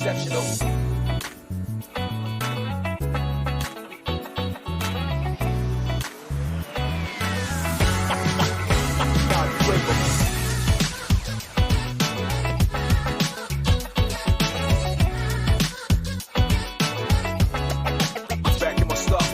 exceptional. Back in my stuff.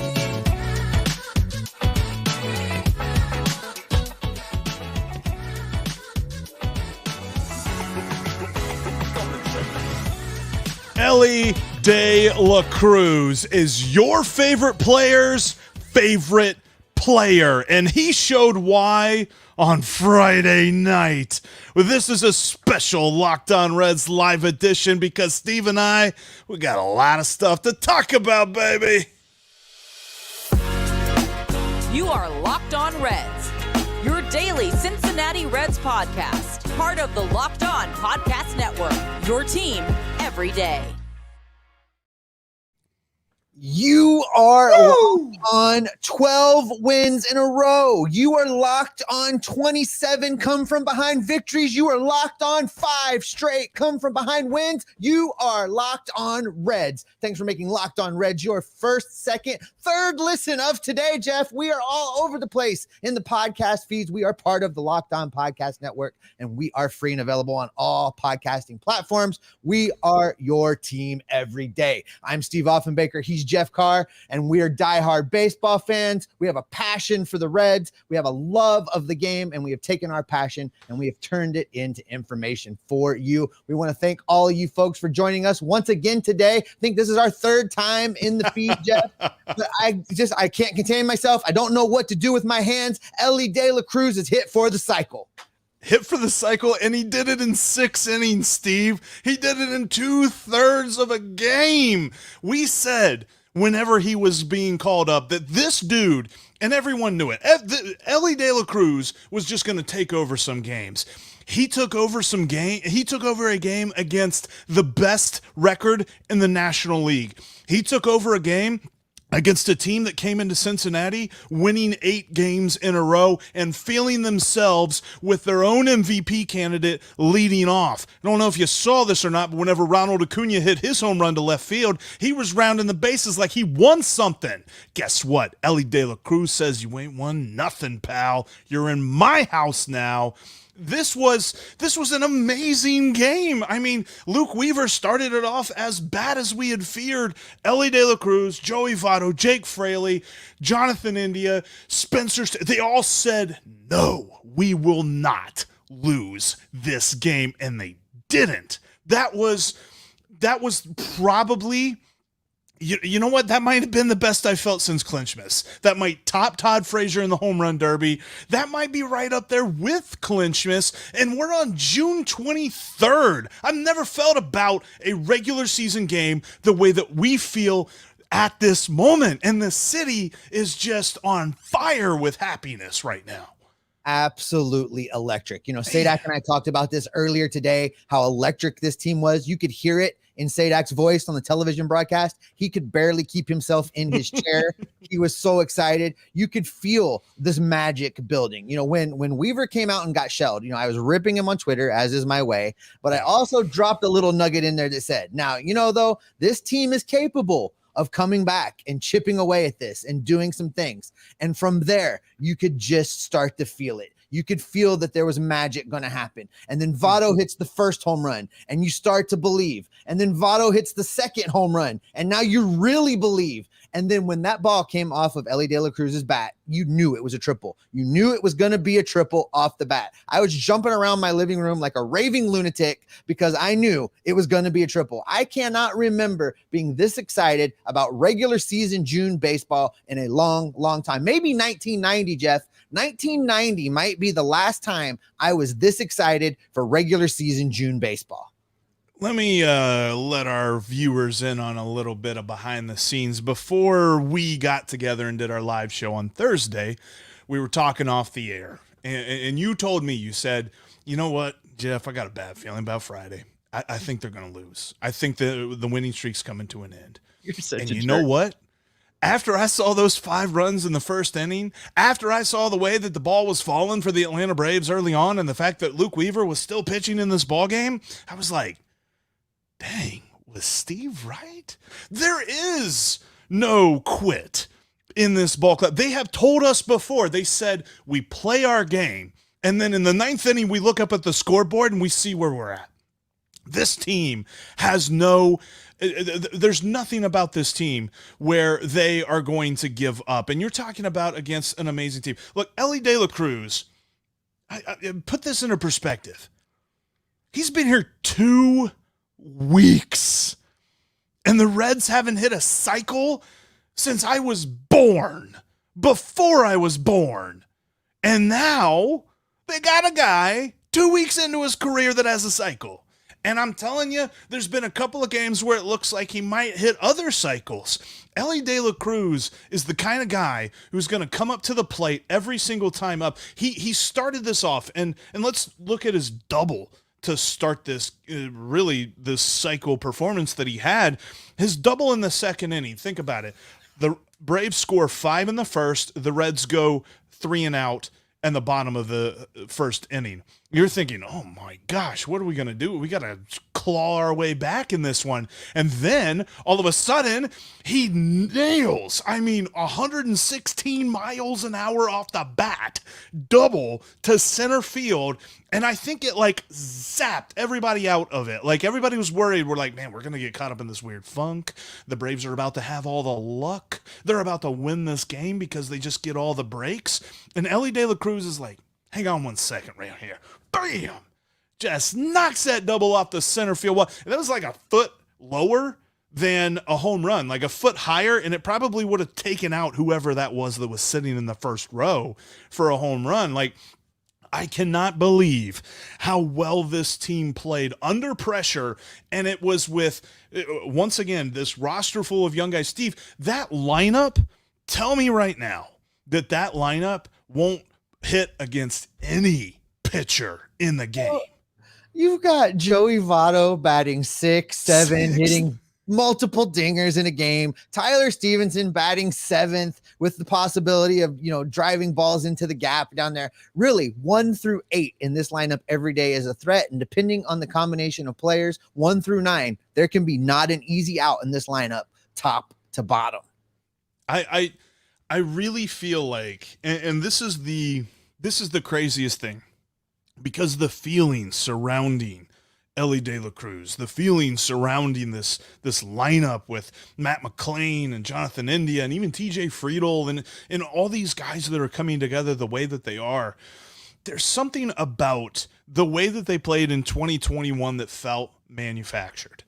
Elly De La Cruz is your favorite player's favorite player, and he showed why on Friday night. Well, this is a special Locked On Reds live edition because Steve and we got a lot of stuff to talk about, baby. You are Locked On Reds, your daily Cincinnati Reds podcast, part of the Locked On Podcast Network, your team every day. You are locked on 12 wins in a row. You are locked on 27 come from behind victories. You are locked on 5 straight come from behind wins. You are Locked On Reds. Thanks for making Locked On Reds your first, second, third listen of today, Jeff. We are all over the place in the podcast feeds. We are part of the Locked On Podcast Network, and we are free and available on all podcasting platforms. We are your team every day. I'm Steve Offenbaker. He's Jeff Carr, and we are diehard baseball fans. We have a passion for the Reds. We have a love of the game, and we have taken our passion and we have turned it into information for you. We want to thank all of you folks for joining us once again today. I think this is our third time in the feed, Jeff. But I can't contain myself. I don't know what to do with my hands. Elly De La Cruz is hit for the cycle. Hit for the cycle, and he did it in 6 innings, Steve. He did it in 2/3 of a game. We said whenever he was being called up that this dude, and everyone knew it, Elly De La Cruz was just going to take over some games. He took over a game against the best record in the National League. He took over a game against a team that came into Cincinnati winning 8 games in a row and feeling themselves with their own MVP candidate leading off. I don't know if you saw this or not, but whenever Ronald Acuna hit his home run to left field, he was rounding the bases like he won something. Guess what? Elly De La Cruz says, "You ain't won nothing, pal. You're in my house now." This was an amazing game. I mean, Luke Weaver started it off as bad as we had feared. Elly De La Cruz, Joey Votto, Jake Fraley, Jonathan India, Spencer, they all said, "No, we will not lose this game," and they didn't. That was probably, you know what? That might have been the best I felt since Clinchmas. That might top Todd Frazier in the home run derby. That might be right up there with Clinchmas. And we're on June 23rd. I've never felt about a regular season game the way that we feel at this moment. And the city is just on fire with happiness right now. Absolutely electric. You know, Sadak and I talked about this earlier today, how electric this team was. You could hear it in Sadak's voice on the television broadcast. He could barely keep himself in his chair. He was so excited. You could feel this magic building. You know, when Weaver came out and got shelled, you know, I was ripping him on Twitter, as is my way, but I also dropped a little nugget in there that said, now, you know, though, this team is capable of coming back and chipping away at this and doing some things. And from there, you could just start to feel it. You could feel that there was magic going to happen. And then Votto hits the first home run and you start to believe. And then Votto hits the second home run and now you really believe. And then when that ball came off of Elly De La Cruz's bat, you knew it was a triple. You knew it was going to be a triple off the bat. I was jumping around my living room like a raving lunatic because I knew it was going to be a triple. I cannot remember being this excited about regular season June baseball in a long, long time. Maybe 1990, Jeff. 1990 might be the last time I was this excited for regular season June baseball. Let me let our viewers in on a little bit of behind the scenes. Before we got together and did our live show on Thursday, we were talking off the air. And you told me, you said, you know what, Jeff, I got a bad feeling about Friday. I think they're going to lose. I think the winning streak's coming to an end. You're such and a you jerk. know what? After I saw those 5 runs in the first inning, after I saw the way that the ball was falling for the Atlanta Braves early on and the fact that Luke Weaver was still pitching in this ball game, I was like, dang, Was Steve right? There is no quit in this ball club. They have told us before. They said we play our game, and then in the ninth inning, we look up at the scoreboard and we see where we're at. This team has there's nothing about this team where they are going to give up. And you're talking about against an amazing team. Look, Elly De La Cruz, I put this into perspective. He's been here 2 weeks, and the Reds haven't hit a cycle since I was born, before I was born. And now they got a guy 2 weeks into his career that has a cycle. And I'm telling you, there's been a couple of games where it looks like he might hit other cycles. Elly De La Cruz is the kind of guy who's going to come up to the plate every single time up. He started this off, and let's look at his double to start this, this cycle performance that he had. His double in the second inning, think about it. The Braves score 5 in the first, the Reds go 3 and out, and the bottom of the first inning. You're thinking, oh my gosh, what are we going to do? We got to claw our way back in this one. And then all of a sudden he nails, 116 miles an hour off the bat, double to center field. And I think it zapped everybody out of it. Everybody was worried. We're like, man, we're going to get caught up in this weird funk. The Braves are about to have all the luck. They're about to win this game because they just get all the breaks. And Elly De La Cruz is like, hang on 1 second right here. Bam! Just knocks that double off the center field wall. And that was like a foot lower than a home run, like a foot higher, and it probably would have taken out whoever that was sitting in the first row for a home run. I cannot believe how well this team played under pressure, and it was with, once again, this roster full of young guys. Steve, that lineup, tell me right now that lineup won't hit against any pitcher in the game. You've got Joey Votto batting 6, 7, hitting multiple dingers in a game. Tyler Stevenson batting 7th with the possibility of, driving balls into the gap down there. Really, 1 through 8 in this lineup every day is a threat. And depending on the combination of players, 1 through 9, there can be not an easy out in this lineup, top to bottom. I really feel like, and this is the craziest thing, because the feelings surrounding Elly De La Cruz, the feelings surrounding this lineup with Matt McClain and Jonathan India and even TJ Friedel and all these guys that are coming together the way that they are, there's something about the way that they played in 2021 that felt manufactured.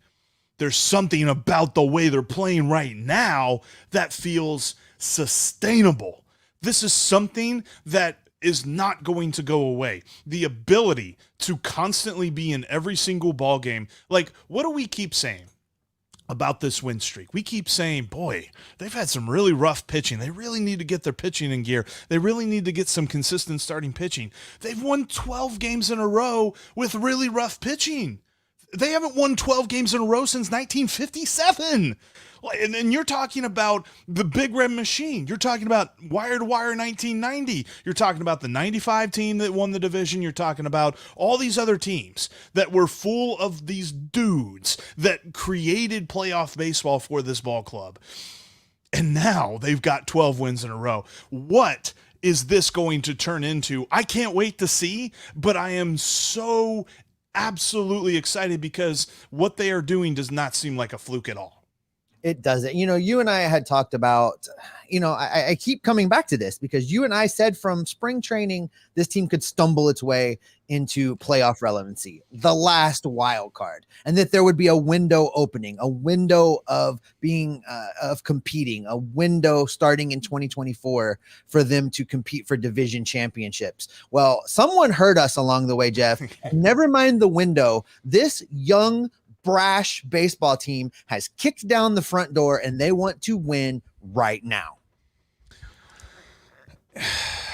There's something about the way they're playing right now that feels sustainable. This is something that is not going to go away. The ability to constantly be in every single ball game. What do we keep saying about this win streak? We keep saying, boy, they've had some really rough pitching. They really need to get their pitching in gear. They really need to get some consistent starting pitching. They've won 12 games in a row with really rough pitching. They haven't won 12 games in a row since 1957. And you're talking about the Big Red Machine. You're talking about wire to wire 1990. You're talking about the 95 team that won the division. You're talking about all these other teams that were full of these dudes that created playoff baseball for this ball club. And now they've got 12 wins in a row. What is this going to turn into? I can't wait to see, but I am so absolutely excited because what they are doing does not seem like a fluke at all. It doesn't. You and I had talked about, I keep coming back to this because you and I said from spring training, this team could stumble its way into playoff relevancy, the last wild card, and that there would be a window opening, a window of being, of competing, a window starting in 2024 for them to compete for division championships. Well, someone heard us along the way, Jeff. Never mind the window. This young, brash baseball team has kicked down the front door and they want to win right now.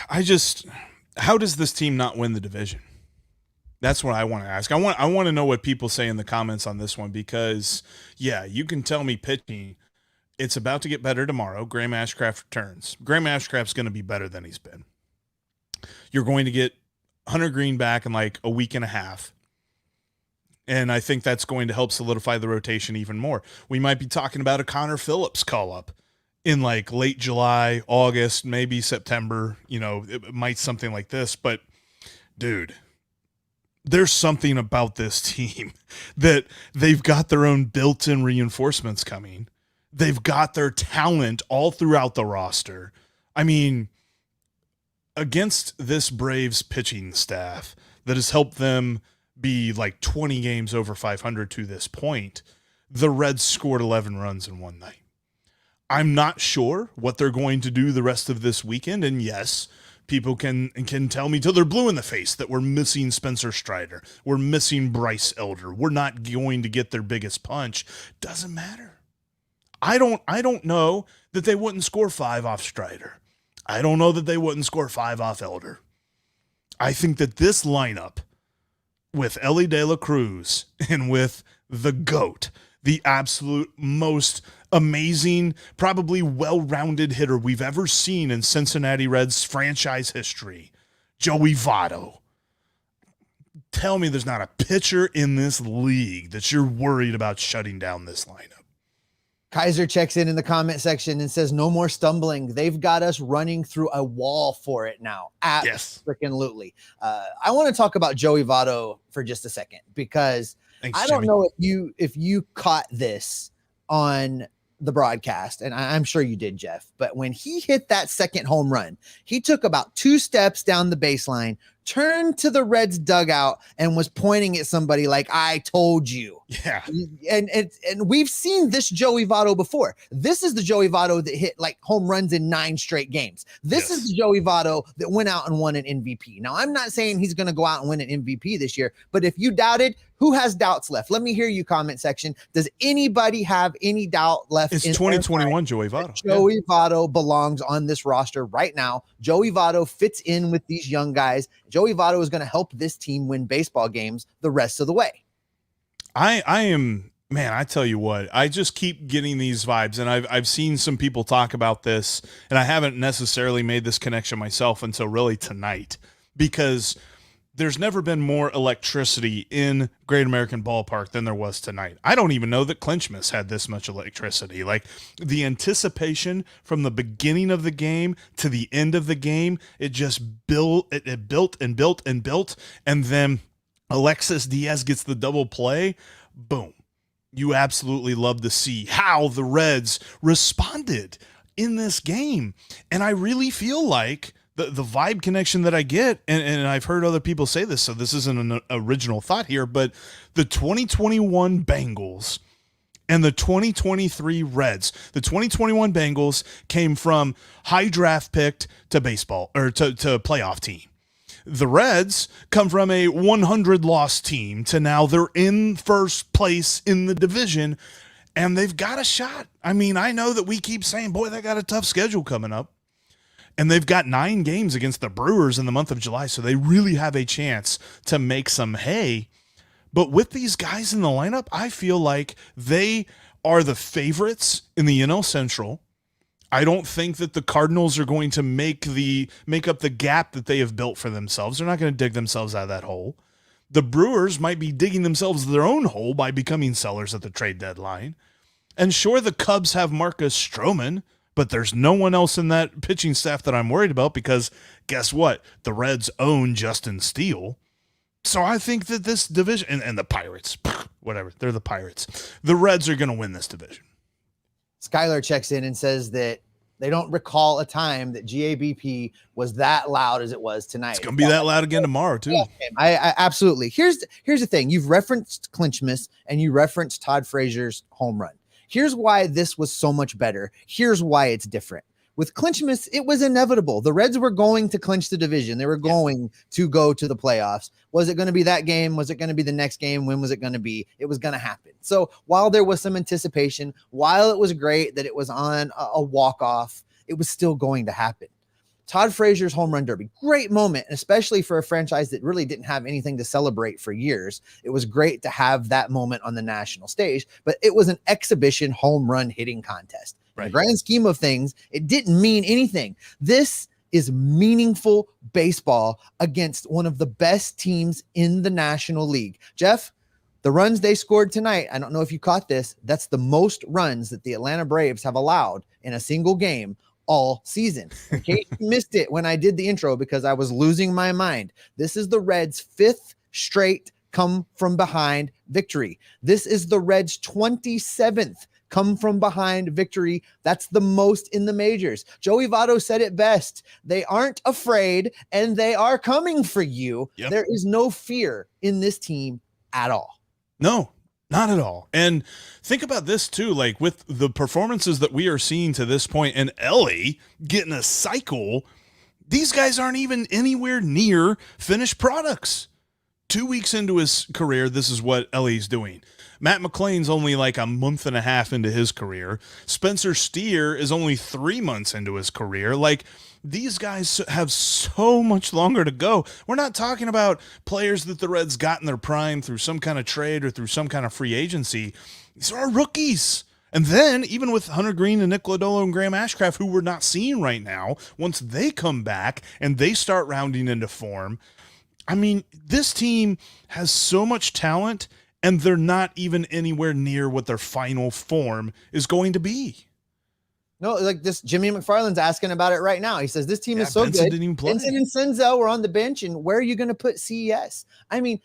How does this team not win the division? That's what I want to ask. I want to know what people say in the comments on this one, because yeah, you can tell me pitching, it's about to get better tomorrow. Graham Ashcraft returns. Graham Ashcraft's going to be better than he's been. You're going to get Hunter Green back in like a week and a half. And I think that's going to help solidify the rotation even more. We might be talking about a Connor Phillips call-up in like late July, August, maybe September. It might something like this. But, dude, there's something about this team that they've got their own built-in reinforcements coming. They've got their talent all throughout the roster. I mean, against this Braves pitching staff that has helped them be like 20 games over 500 to this point, the Reds scored 11 runs in one night. I'm not sure what they're going to do the rest of this weekend. And yes, people can tell me till they're blue in the face that we're missing Spencer Strider. We're missing Bryce Elder. We're not going to get their biggest punch. Doesn't matter. I don't know that they wouldn't score 5 off Strider. I don't know that they wouldn't score 5 off Elder. I think that this lineup with Elly De La Cruz and with the GOAT, the absolute most amazing, probably well-rounded hitter we've ever seen in Cincinnati Reds franchise history, Joey Votto. Tell me there's not a pitcher in this league that you're worried about shutting down this lineup. Kaiser checks in the comment section and says, no more stumbling. They've got us running through a wall for it now. Absolutely. I want to talk about Joey Votto for just a second, because I don't know if you caught this on the broadcast, and I'm sure you did, Jeff, but when he hit that second home run, he took about 2 steps down the baseline, turned to the Reds dugout, and was pointing at somebody like, I told you. Yeah. And we've seen this Joey Votto before. This is the Joey Votto that hit like home runs in 9 straight games. This is the Joey Votto that went out and won an MVP. Now, I'm not saying he's going to go out and win an MVP this year, but if you doubted, who has doubts left? Let me hear you, comment section. Does anybody have any doubt left? It's 2021 Joey Votto. Joey Votto belongs on this roster right now. Joey Votto fits in with these young guys. Joey Votto is going to help this team win baseball games the rest of the way. I am, man, I tell you what, I just keep getting these vibes, and I've seen some people talk about this, and I haven't necessarily made this connection myself until really tonight, because there's never been more electricity in Great American Ballpark than there was tonight. I don't even know that Clinchmas had this much electricity. Like, the anticipation from the beginning of the game to the end of the game, it just built, it built and built and built, and then Alexis Diaz gets the double play. Boom. You absolutely love to see how the Reds responded in this game. And I really feel like the vibe connection that I get, and I've heard other people say this, so this isn't an original thought here, but the 2021 Bengals and the 2023 Reds, the 2021 Bengals came from high draft pick to baseball, or to playoff team. The Reds come from a 100 loss team to now they're in first place in the division, and they've got a shot. I mean, I know that we keep saying, boy, they got a tough schedule coming up. And they've got 9 games against the Brewers in the month of July, so they really have a chance to make some hay. But with these guys in the lineup, I feel like they are the favorites in the NL Central. I don't think that the Cardinals are going to make up the gap that they have built for themselves. They're not going to dig themselves out of that hole. The Brewers might be digging themselves their own hole by becoming sellers at the trade deadline. And sure, the Cubs have Marcus Stroman, but there's no one else in that pitching staff that I'm worried about, because guess what? The Reds own Justin Steele. So I think that this division, and the Pirates, whatever, they're the Pirates. The Reds are going to win this division. Skylar checks in and says that they don't recall a time that GABP was that loud as it was tonight. It's going to be that loud again tomorrow, too. Yeah, I absolutely. Here's the thing. You've referenced Clinchmas and you referenced Todd Frazier's home run. Here's why this was so much better. Here's why it's different. With Clinchmas, it was inevitable. The Reds were going to clinch the division. They were going to go to the playoffs. Was it going to be that game? Was it going to be the next game? When was it going to be? It was going to happen. So while there was some anticipation, while it was great that it was on a walk-off, it was still going to happen. Todd Frazier's home run derby, great moment, especially for a franchise that really didn't have anything to celebrate for years. It was great to have that moment on the national stage, but it was an exhibition home run hitting contest. Right. In the grand scheme of things, it didn't mean anything. This is meaningful baseball against one of the best teams in the National League. Jeff, The runs they scored tonight, I don't know if you caught this, that's the most runs that the Atlanta Braves have allowed in a single game all season. In case you missed it when I did the intro because I was losing my mind, this is the Reds' 5th straight come from behind victory. This is the Reds' 27th come from behind victory. That's the most in the majors. Joey Votto said it best. They aren't afraid and they are coming for you. Yep. There is no fear in this team at all. No, not at all. And think about this too, like with the performances that we are seeing to this point and Elly getting a cycle, these guys aren't even anywhere near finished products. 2 weeks into his career, this is what Elly's doing. Matt McClain's only like a month and a half into his career. Spencer Steer is only 3 months into his career. Like, these guys have so much longer to go. We're not talking about players that the Reds got in their prime through some kind of trade or through some kind of free agency. These are rookies. And then, even with Hunter Green and Nick Lodolo and Graham Ashcraft, who we're not seeing right now, once they come back and they start rounding into form, I mean, this team has so much talent, and they're not even anywhere near what their final form is going to be. No, like this, Jimmy McFarland's asking about it right now. He says, this team is so Benson good. didn't even play. Benson and Senzel were on the bench, and where are you going to put CES? I mean,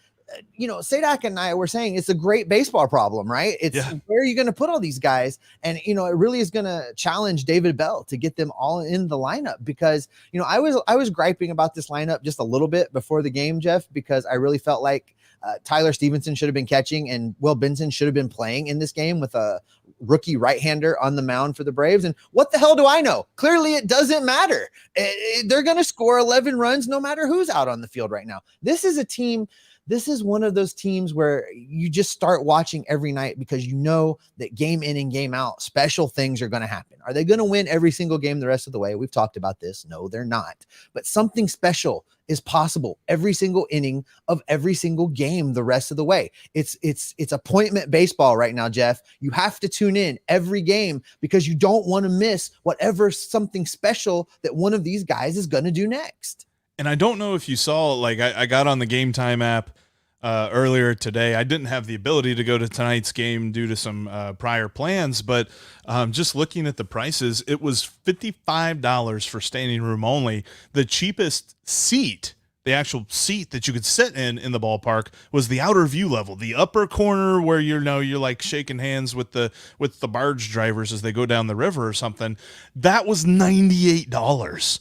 Sadak and I were saying it's a great baseball problem, right? It's where are you going to put all these guys? And, it really is going to challenge David Bell to get them all in the lineup because, I was griping about this lineup just a little bit before the game, Jeff, because I really felt like Tyler Stevenson should have been catching and Will Benson should have been playing in this game with a rookie right-hander on the mound for the Braves. And what the hell do I know? Clearly it doesn't matter. They're going to score 11 runs no matter who's out on the field right now. This is a team. This is one of those teams where you just start watching every night because you know that game in and game out, special things are going to happen. Are they going to win every single game the rest of the way? We've talked about this. No, they're not. But something special is possible every single inning of every single game the rest of the way. It's appointment baseball right now, Jeff. You have to tune in every game because you don't want to miss whatever something special that one of these guys is going to do next. And I don't know if you saw, like I got on the Game Time app earlier today. I didn't have the ability to go to tonight's game due to some prior plans, but just looking at the prices, it was $55 for standing room only. The cheapest seat, the actual seat that you could sit in the ballpark, was the outer view level, the upper corner where you're like shaking hands with the barge drivers as they go down the river or something. That was $98.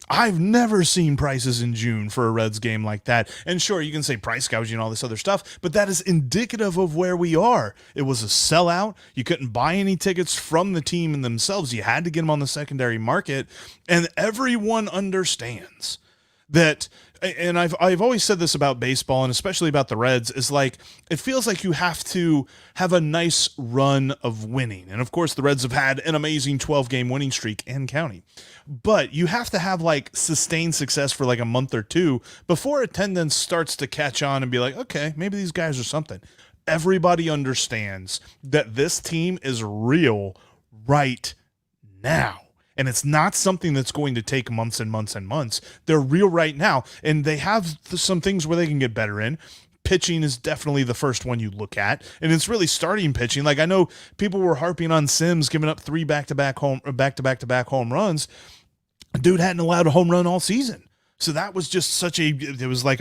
I've never seen prices in June for a Reds game like that. And sure, you can say price gouging and all this other stuff, but that is indicative of where we are. It was a sellout. You couldn't buy any tickets from the team and themselves. You had to get them on the secondary market. And everyone understands that, and I've always said this about baseball and especially about the Reds, is like, it feels like you have to have a nice run of winning. And of course the Reds have had an amazing 12-game winning streak and counting, but you have to have like sustained success for like a month or two before attendance starts to catch on and be like, okay, maybe these guys are something. Everybody understands that this team is real right now. And it's not something that's going to take months and months and months. They're real right now. And they have some things where they can get better in. Pitching is definitely the first one you look at. And it's really starting pitching. Like, I know people were harping on Sims giving up 3 back-to-back home runs. Dude hadn't allowed a home run all season. So that was just it was like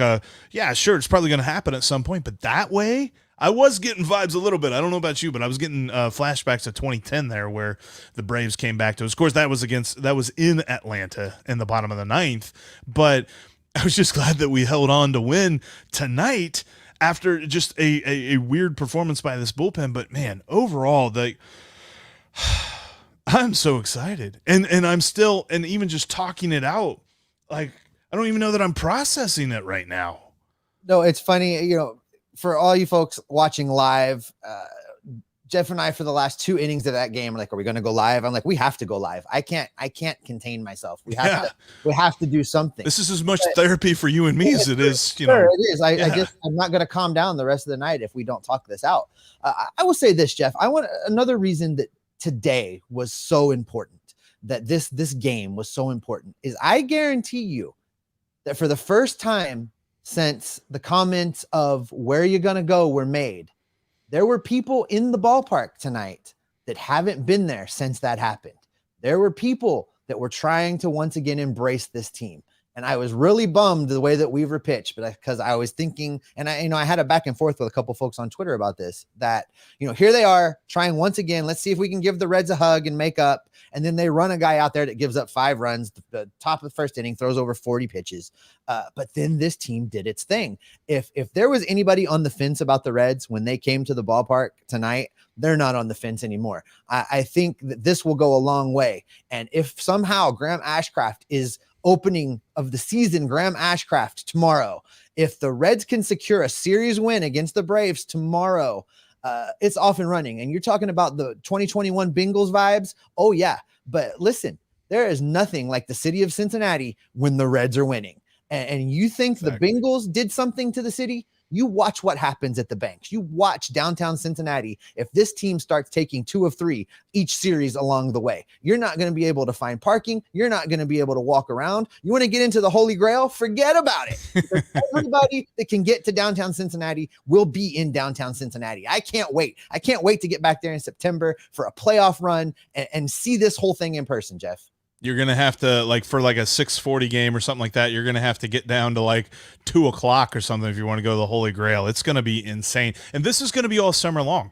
yeah, sure, it's probably going to happen at some point. But that way, I was getting vibes a little bit. I don't know about you, but I was getting flashbacks to 2010 there, where the Braves came back to us. Of course, that was in Atlanta in the bottom of the 9th. But I was just glad that we held on to win tonight after just a weird performance by this bullpen. But man, overall, I'm so excited, and I'm still, and even just talking it out, like I don't even know that I'm processing it right now. No, it's funny, for all you folks watching live, Jeff and I, for the last 2 innings of that game, are like, are we going to go live? I'm like, we have to go live. I can't contain myself. We have to do something. This is as much therapy for you and me as it is, Sure, it is. I'm not going to calm down the rest of the night if we don't talk this out. I will say this, Jeff, another reason that today was so important, that this game was so important, is I guarantee you that for the first time since the comments of where you're going to go were made, There were people in the ballpark tonight that haven't been there since that happened. There were people that were trying to once again embrace this team. And I was really bummed the way that Weaver pitched, but because I was thinking, and I had a back and forth with a couple folks on Twitter about this, that, here they are trying once again, let's see if we can give the Reds a hug and make up. And then they run a guy out there that gives up 5 runs, the top of the first inning, throws over 40 pitches. But then this team did its thing. If there was anybody on the fence about the Reds when they came to the ballpark tonight, they're not on the fence anymore. I think that this will go a long way. And if somehow Graham Ashcraft is opening of the season, Graham Ashcraft tomorrow, if the Reds can secure a series win against the Braves tomorrow, it's off and running. And you're talking about the 2021 Bengals vibes. Oh yeah. But listen, there is nothing like the city of Cincinnati when the Reds are winning. And you think the Bengals did something to the city? You watch what happens at the banks. You watch downtown Cincinnati. If this team starts taking 2 of 3 each series along the way, you're not going to be able to find parking. You're not going to be able to walk around. You want to get into the Holy Grail? Forget about it. Everybody that can get to downtown Cincinnati will be in downtown Cincinnati. I can't wait. I can't wait to get back there in September for a playoff run and see this whole thing in person, Jeff. You're going to have to, for a 6:40 game or something like that, you're going to have to get down to 2 o'clock or something if you want to go to the Holy Grail. It's going to be insane. And this is going to be all summer long.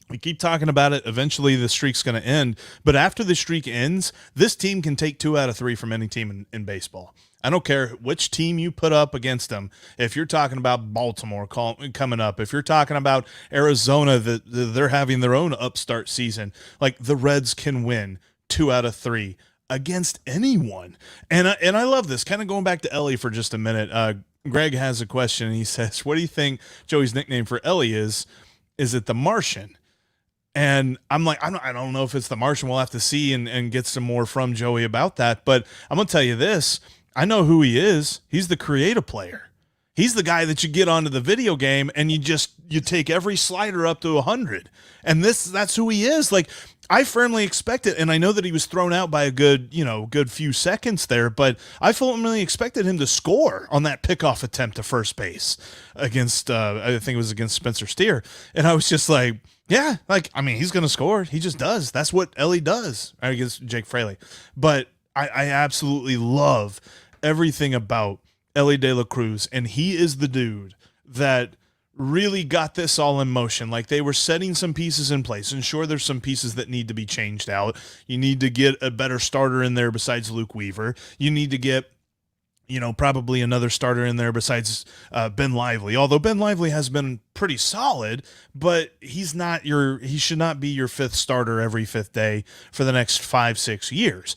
We keep talking about it. Eventually the streak's going to end. But after the streak ends, this team can take 2 out of 3 from any team in baseball. I don't care which team you put up against them. If you're talking about Baltimore coming up, if you're talking about Arizona, that they're having their own upstart season, the Reds can win 2 out of 3. Against anyone. And I love this. Kind of going back to Elly for just a minute. Greg has a question, and he says, what do you think Joey's nickname for Elly is? Is it the Martian? And I'm like, I don't know if it's the Martian. We'll have to see and get some more from Joey about that. But I'm going to tell you this. I know who he is. He's the creative player. He's the guy that you get onto the video game and you take every slider up to 100. And that's who he is. I firmly expect it, and I know that he was thrown out by a good few seconds there, but I firmly expected him to score on that pickoff attempt to first base against, I think it was against Spencer Steer. And I was just like, yeah, he's going to score. He just does. That's what Elly does against Jake Fraley. But I absolutely love everything about Elly De La Cruz, and he is the dude that really got this all in motion. They were setting some pieces in place, and sure, there's some pieces that need to be changed out. You need to get a better starter in there besides Luke Weaver. You need to get, probably another starter in there besides Ben Lively. Although Ben Lively has been pretty solid, but he should not be your 5th starter every 5th day for the next 5-6 years.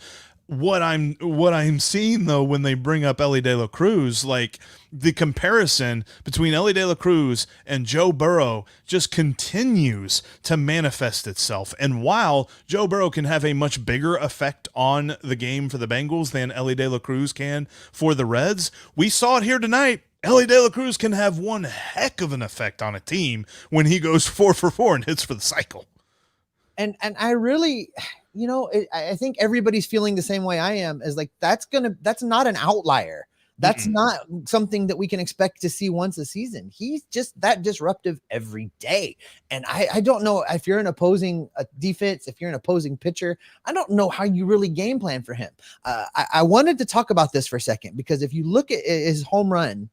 What I'm seeing though, when they bring up Elly De La Cruz, the comparison between Elly De La Cruz and Joe Burrow just continues to manifest itself. And while Joe Burrow can have a much bigger effect on the game for the Bengals than Elly De La Cruz can for the Reds, we saw it here tonight. Elly De La Cruz can have one heck of an effect on a team when he goes 4 for 4 and hits for the cycle. And I really, I think everybody's feeling the same way I am, is that's not an outlier. That's not something that we can expect to see once a season. He's just that disruptive every day. And I don't know if you're an opposing defense, if you're an opposing pitcher, I don't know how you really game plan for him. I wanted to talk about this for a second, because if you look at his home run,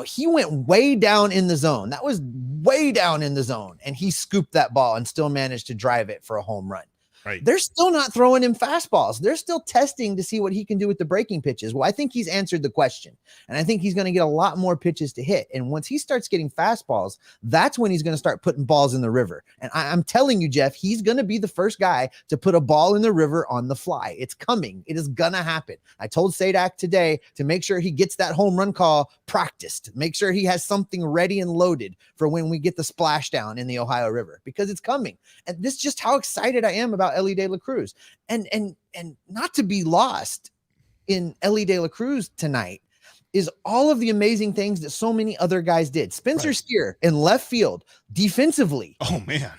he went way down in the zone. That was way down in the zone. And he scooped that ball and still managed to drive it for a home run. Right. They're still not throwing him fastballs. They're still testing to see what he can do with the breaking pitches. Well, I think he's answered the question, and I think he's going to get a lot more pitches to hit. And once he starts getting fastballs, that's when he's going to start putting balls in the river. And I'm telling you, Jeff, he's going to be the first guy to put a ball in the river on the fly. It's coming. It is going to happen. I told Sadak today to make sure he gets that home run call practiced. Make sure he has something ready and loaded for when we get the splashdown in the Ohio River, because it's coming. And this is just how excited I am about Elly De La Cruz. And not to be lost in Elly De La Cruz tonight is all of the amazing things that so many other guys did. Spencer Steer in left field defensively. Oh man.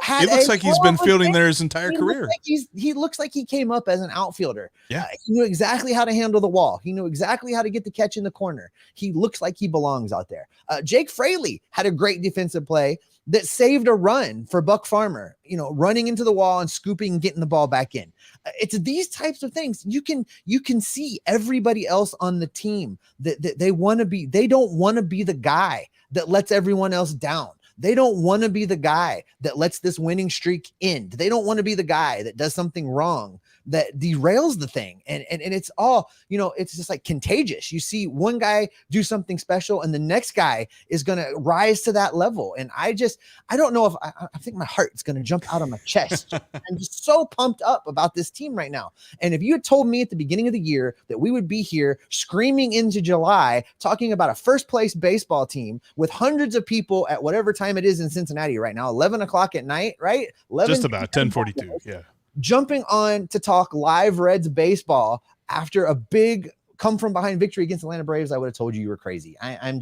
He looks like he's been fielding there his entire career. He looks like he came up as an outfielder. Yeah. He knew exactly how to handle the wall. He knew exactly how to get the catch in the corner. He looks like he belongs out there. Jake Fraley had a great defensive play that saved a run for Buck Farmer, running into the wall and scooping and getting the ball back in. It's these types of things. You can see everybody else on the team that they don't want to be the guy that lets everyone else down. They don't want to be the guy that lets this winning streak end. They don't want to be the guy that does something wrong that derails the thing. And it's all, it's just like contagious. You see one guy do something special and the next guy is going to rise to that level. And I don't know if I think my heart is going to jump out of my chest. I'm just so pumped up about this team right now. And if you had told me at the beginning of the year that we would be here screaming into July, talking about a first place baseball team with hundreds of people at whatever time it is in Cincinnati right now, 11 o'clock at night, right? Just about 10:42. Yeah. Jumping on to talk live Reds baseball after a big come from behind victory against Atlanta Braves, I would have told you were crazy. I'm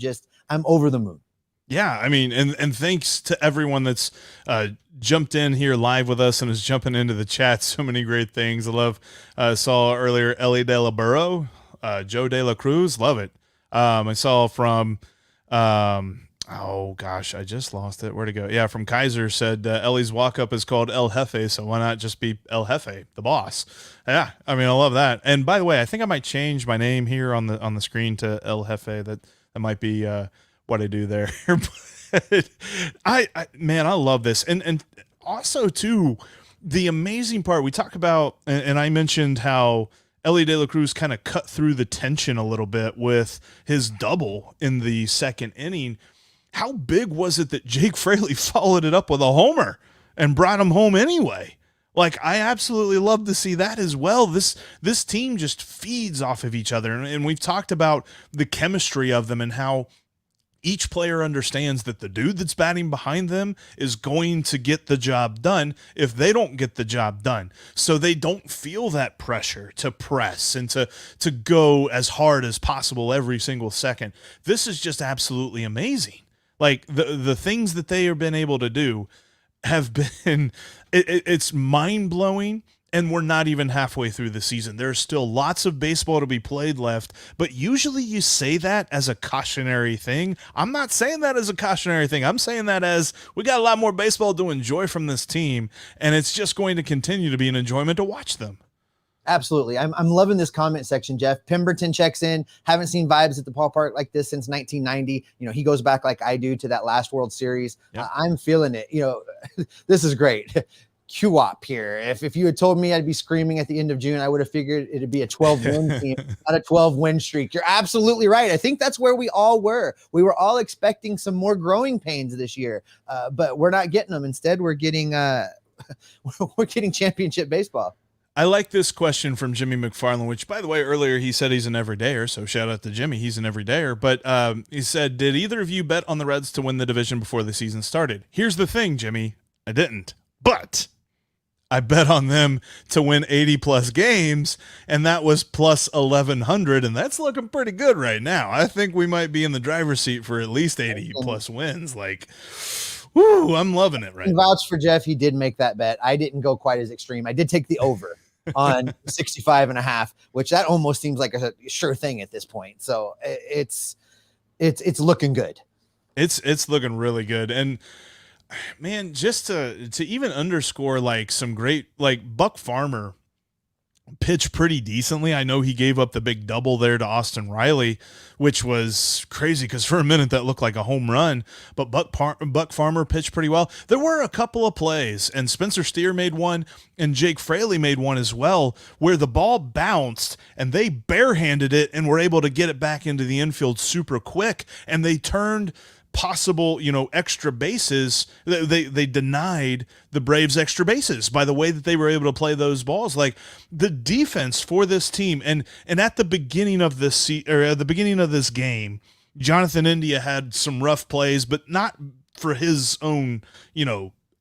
over the moon. Yeah, I mean, and thanks to everyone that's jumped in here live with us and is jumping into the chat. So many great things. I love, saw earlier Elly De La Burrow, Joe De La Cruz, love it. I saw from, oh gosh, I just lost it. Where'd it go? Yeah, from Kaiser said Ellie's walk-up is called El Jefe, so why not just be El Jefe, the boss? Yeah, I mean, I love that. And by the way, I think I might change my name here on the screen to El Jefe. That might be what I do there. But man, I love this. And also too, the amazing part we talk about, and I mentioned how Elly De La Cruz kind of cut through the tension a little bit with his double in the second inning. How big was it that Jake Fraley followed it up with a homer and brought him home anyway? Like, I absolutely love to see that as well. This team just feeds off of each other. And we've talked about the chemistry of them and how each player understands that the dude that's batting behind them is going to get the job done if they don't get the job done. So they don't feel that pressure to press and to go as hard as possible every single second. This is just absolutely amazing. Like the things that they have been able to do have been, it's mind-blowing, and we're not even halfway through the season. There's still lots of baseball to be played left, but usually you say that as a cautionary thing. I'm not saying that as a cautionary thing. I'm saying that as we got a lot more baseball to enjoy from this team, and it's just going to continue to be an enjoyment to watch them. Absolutely. I'm loving this comment section, Jeff. Pemberton checks in. Haven't seen vibes at the ballpark like this since 1990. He goes back like I do to that last World Series. Yep. I'm feeling it. This is great. Q-Wop here. If you had told me I'd be screaming at the end of June, I would have figured it'd be a 12-win team, not a 12-win streak. You're absolutely right. I think that's where we all were. We were all expecting some more growing pains this year, but we're not getting them. Instead, we're getting championship baseball. I like this question from Jimmy McFarland, which, by the way, earlier he said he's an everydayer, so shout out to Jimmy. He's an everydayer. But he said, did either of you bet on the Reds to win the division before the season started? Here's the thing, Jimmy. I didn't. But I bet on them to win 80-plus games, and that was plus 1,100, and that's looking pretty good right now. I think we might be in the driver's seat for at least 80-plus wins. Like, whoo, I'm loving it right now. Vouch for Jeff. He did make that bet. I didn't go quite as extreme. I did take the over on 65.5, which that almost seems like a sure thing at this point. So it's looking good. It's looking really good. And man, just to even underscore like some great, like Buck Farmer pitched pretty decently. I know he gave up the big double there to Austin Riley, which was crazy because for a minute that looked like a home run, but Buck Farmer pitched pretty well. There were a couple of plays, and Spencer Steer made one and Jake Fraley made one as well, where the ball bounced and they barehanded it and were able to get it back into the infield super quick, and they turned possible, extra bases. They denied the Braves extra bases by the way that they were able to play those balls. Like the defense for this team, and at the beginning of this at the beginning of this game, Jonathan India had some rough plays, but not for his own,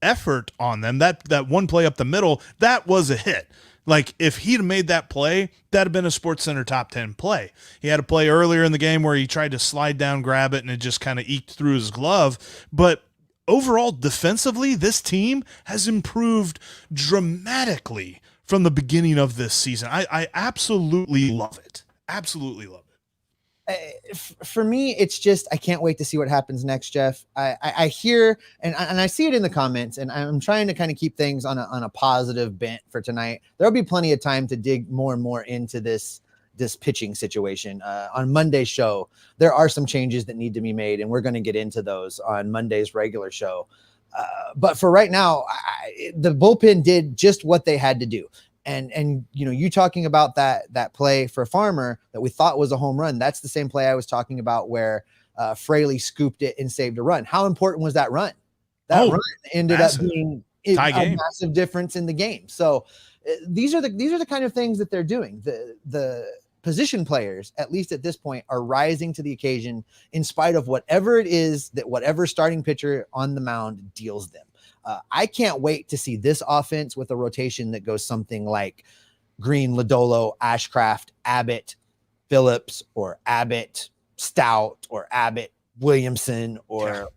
effort on them. That one play up the middle, that was a hit. Like, if he'd made that play, that'd have been a SportsCenter top 10 play. He had a play earlier in the game where he tried to slide down, grab it, and it just kind of eked through his glove. But overall defensively, this team has improved dramatically from the beginning of this season. I absolutely love it. Absolutely love it. For me, it's just I can't wait to see what happens next, Jeff. I hear and I see it in the comments, and I'm trying to kind of keep things on a positive bent for tonight. There'll be plenty of time to dig more and more into this pitching situation. On Monday's show, there are some changes that need to be made, and we're going to get into those on Monday's regular show. But for right now, the bullpen did just what they had to do. And you talking about that play for Farmer that we thought was a home run, that's the same play I was talking about where Fraley scooped it and saved a run. How important was that run? That run ended up being a massive difference in the game. So these are the kind of things that they're doing. The position players, at least at this point, are rising to the occasion in spite of whatever it is that whatever starting pitcher on the mound deals them. I can't wait to see this offense with a rotation that goes something like Green, Lodolo, Ashcraft, Abbott, Phillips, or Abbott, Stout, or Abbott, Williamson, or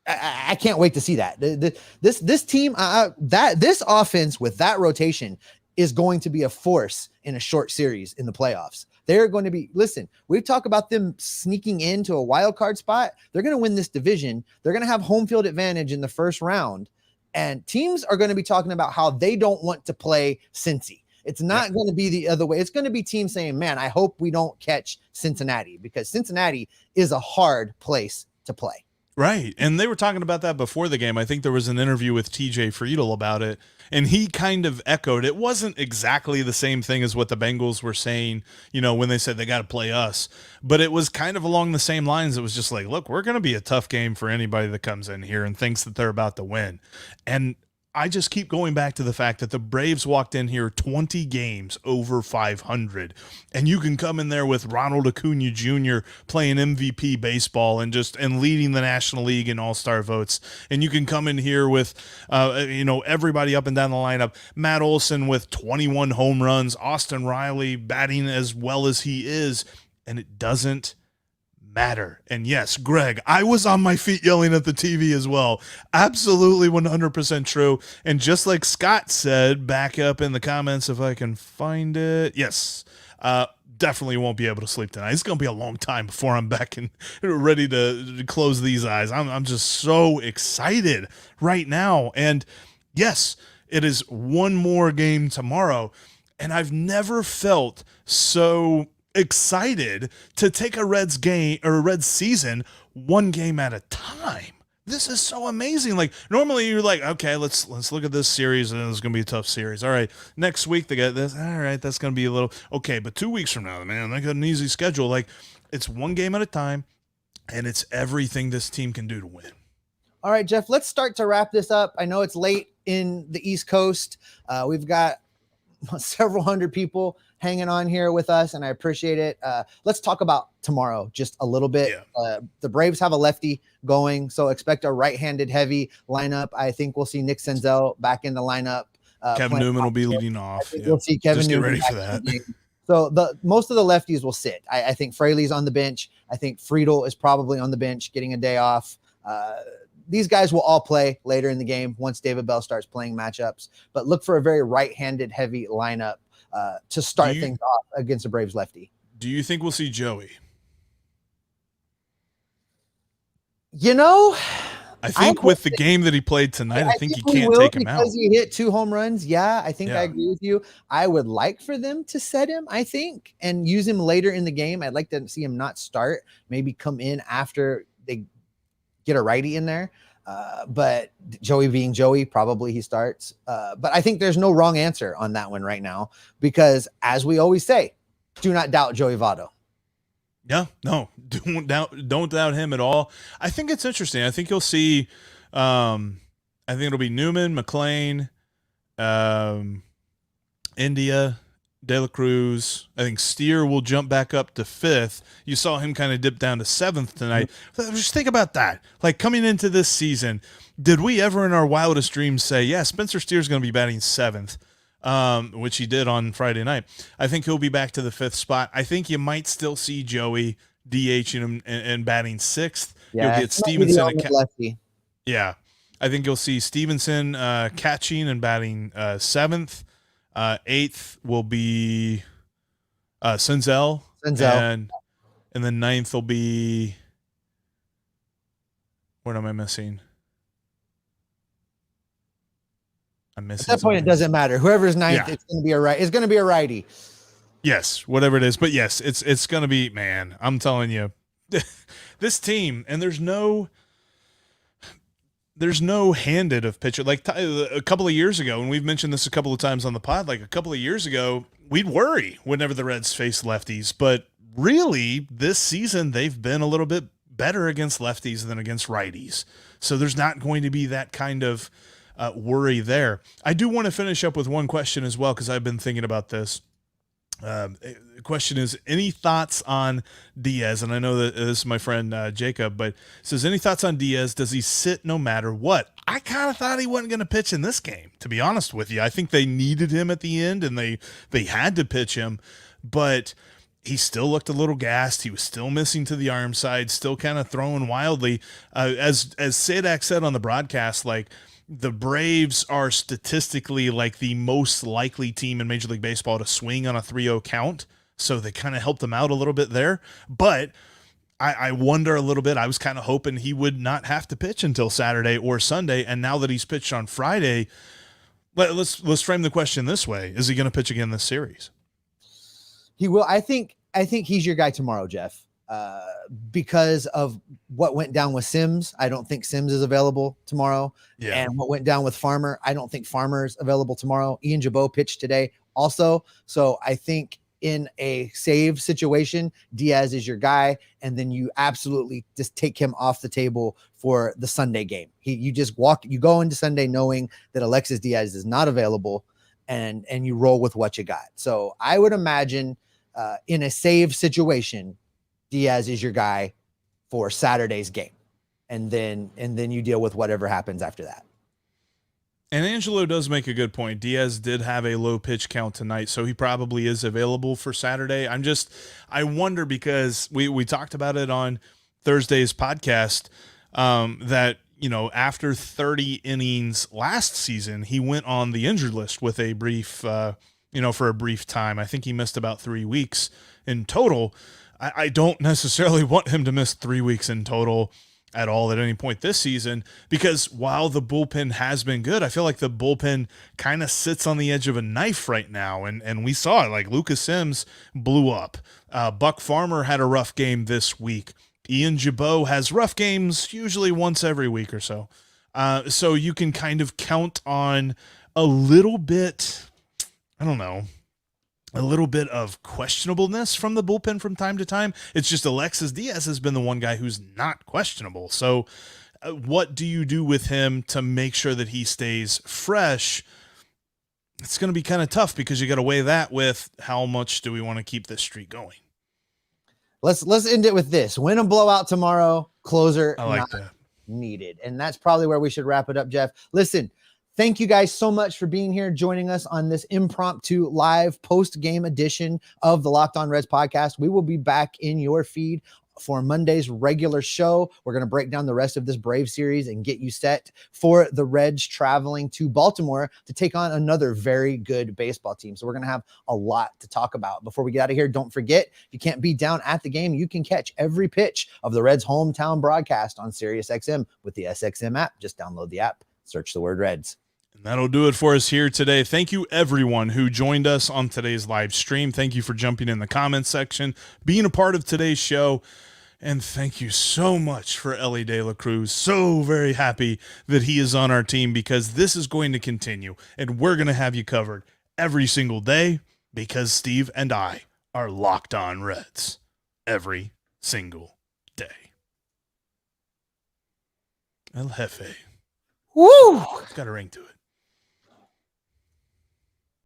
I can't wait to see that. This team, this offense with that rotation is going to be a force in a short series in the playoffs. They're going to be, listen, we talk about them sneaking into a wild card spot. They're going to win this division. They're going to have home field advantage in the first round. And teams are going to be talking about how they don't want to play Cincy. It's not going to be the other way. It's going to be teams saying, man, I hope we don't catch Cincinnati, because Cincinnati is a hard place to play. Right. And they were talking about that before the game. I think there was an interview with TJ Friedel about it, and he kind of echoed. It wasn't exactly the same thing as what the Bengals were saying, when they said they got to play us, but it was kind of along the same lines. It was just like, look, we're going to be a tough game for anybody that comes in here and thinks that they're about to win. And I just keep going back to the fact that the Braves walked in here 20 games over 500, and you can come in there with Ronald Acuna Jr. playing MVP baseball and leading the National League in all-star votes. And you can come in here with, everybody up and down the lineup, Matt Olson with 21 home runs, Austin Riley batting as well as he is, and it doesn't matter. And yes, Greg, I was on my feet yelling at the TV as well. Absolutely 100% true. And just like Scott said back up in the comments, if I can find it, yes, definitely won't be able to sleep tonight. It's going to be a long time before I'm back and ready to close these eyes. I'm just so excited right now. And yes, it is one more game tomorrow, and I've never felt so excited to take a Reds game or a Reds season one game at a time. This is so amazing. Like, normally you're like, okay, let's look at this series, and it's going to be a tough series. All right, next week they got this. All right, that's going to be a little okay, but 2 weeks from now, man, they got an easy schedule. Like, it's one game at a time, and it's everything this team can do to win. All right, Jeff, let's start to wrap this up. I know it's late in the East Coast. We've got several hundred people hanging on here with us, and I appreciate it. Let's talk about tomorrow just a little bit. Yeah. The Braves have a lefty going, so expect a right-handed heavy lineup. I think we'll see Nick Senzel back in the lineup. Kevin Newman will be leading off. Yeah. We'll see Kevin Newman. Just get ready for that. So most of the lefties will sit. I think Fraley's on the bench. I think Friedel is probably on the bench getting a day off. These guys will all play later in the game once David Bell starts playing matchups, but look for a very right-handed heavy lineup to start things off against the Braves lefty. Do you think we'll see Joey? I think with the game that he played tonight, I think you can't take him out. Because he hit 2 home runs. Yeah, I think I agree with you. I would like for them to set him, I think, and use him later in the game. I'd like to see him not start, maybe come in after they get a righty in there. But Joey being Joey, probably he starts. But I think there's no wrong answer on that one right now, because as we always say, do not doubt Joey Votto. Yeah, no, don't doubt him at all. I think it's interesting. I think you'll see, I think it'll be Newman, McLean, India, De La Cruz. I think Steer will jump back up to 5th. You saw him kind of dip down to 7th tonight. Just think about that. Like, coming into this season, did we ever in our wildest dreams say, yeah, Spencer Steer's going to be batting 7th, which he did on Friday night. I think he'll be back to the 5th spot. I think you might still see Joey DHing him and batting 6th. Yeah, you'll get Stevenson. lefty. Yeah. I think you'll see Stevenson catching and batting 7th. 8th will be Senzel. And then 9th will be, what am I missing? I'm missing. At that point, it doesn't matter. Whoever's 9th, it's going to be it's going to be a righty. Yes, whatever it is. But yes, it's going to be, man, I'm telling you, this team, and there's no handed of pitcher. Like a couple of years ago, and we've mentioned this a couple of times on the pod, like a couple of years ago, we'd worry whenever the Reds face lefties. But really, this season, they've been a little bit better against lefties than against righties. So there's not going to be that kind of worry there. I do want to finish up with one question as well, because I've been thinking about this. The question is, any thoughts on Diaz? And I know that this is my friend Jacob, but says, any thoughts on Diaz? Does he sit no matter what? I kind of thought he wasn't going to pitch in this game, to be honest with you. I think they needed him at the end, and they had to pitch him, but he still looked a little gassed. He was still missing to the arm side, still kind of throwing wildly. As Sadak said on the broadcast, like, the Braves are statistically like the most likely team in Major League Baseball to swing on a 3-0 count. So they kind of helped him out a little bit there. But I wonder a little bit. I was kind of hoping he would not have to pitch until Saturday or Sunday. And now that he's pitched on Friday, let's frame the question this way. Is he going to pitch again this series? He will. I think he's your guy tomorrow, Jeff. Because of what went down with Sims. I don't think Sims is available tomorrow. Yeah. And what went down with Farmer, I don't think Farmer's available tomorrow. Ian Jabot pitched today also. So I think in a save situation, Diaz is your guy. And then you absolutely just take him off the table for the Sunday game. You go into Sunday knowing that Alexis Diaz is not available, and you roll with what you got. So I would imagine in a save situation, Diaz is your guy for Saturday's game. And then you deal with whatever happens after that. And Angelo does make a good point. Diaz did have a low pitch count tonight, so he probably is available for Saturday. I wonder, because we talked about it on Thursday's podcast, that, after 30 innings last season, he went on the injured list with a brief, for a brief time. I think he missed about 3 weeks in total. I don't necessarily want him to miss 3 weeks in total at all at any point this season, because while the bullpen has been good, I feel like the bullpen kind of sits on the edge of a knife right now. And we saw it, like Lucas Sims blew up. Buck Farmer had a rough game this week. Ian Jabot has rough games usually once every week or so. So you can kind of count on a little bit, I don't know, a little bit of questionableness from the bullpen from time to time. It's just Alexis Diaz has been the one guy who's not questionable. So what do you do with him to make sure that he stays fresh? It's going to be kind of tough, because you got to weigh that with how much do we want to keep this streak going. Let's end it with this. Win and blowout tomorrow. Closer I like not that. Needed. And that's probably where we should wrap it up, Jeff. Listen, thank you guys so much for being here, joining us on this impromptu live post-game edition of the Locked On Reds podcast. We will be back in your feed for Monday's regular show. We're going to break down the rest of this Brave series and get you set for the Reds traveling to Baltimore to take on another very good baseball team. So we're going to have a lot to talk about. Before we get out of here, don't forget, if you can't be down at the game, you can catch every pitch of the Reds hometown broadcast on SiriusXM with the SXM app. Just download the app, search the word Reds. And that'll do it for us here today. Thank you, everyone who joined us on today's live stream. Thank you for jumping in the comments section, being a part of today's show. And thank you so much for Elly De La Cruz. So very happy that he is on our team, because this is going to continue. And we're going to have you covered every single day, because Steve and I are Locked On Reds every single day. El Jefe. Woo! It's got a ring to it.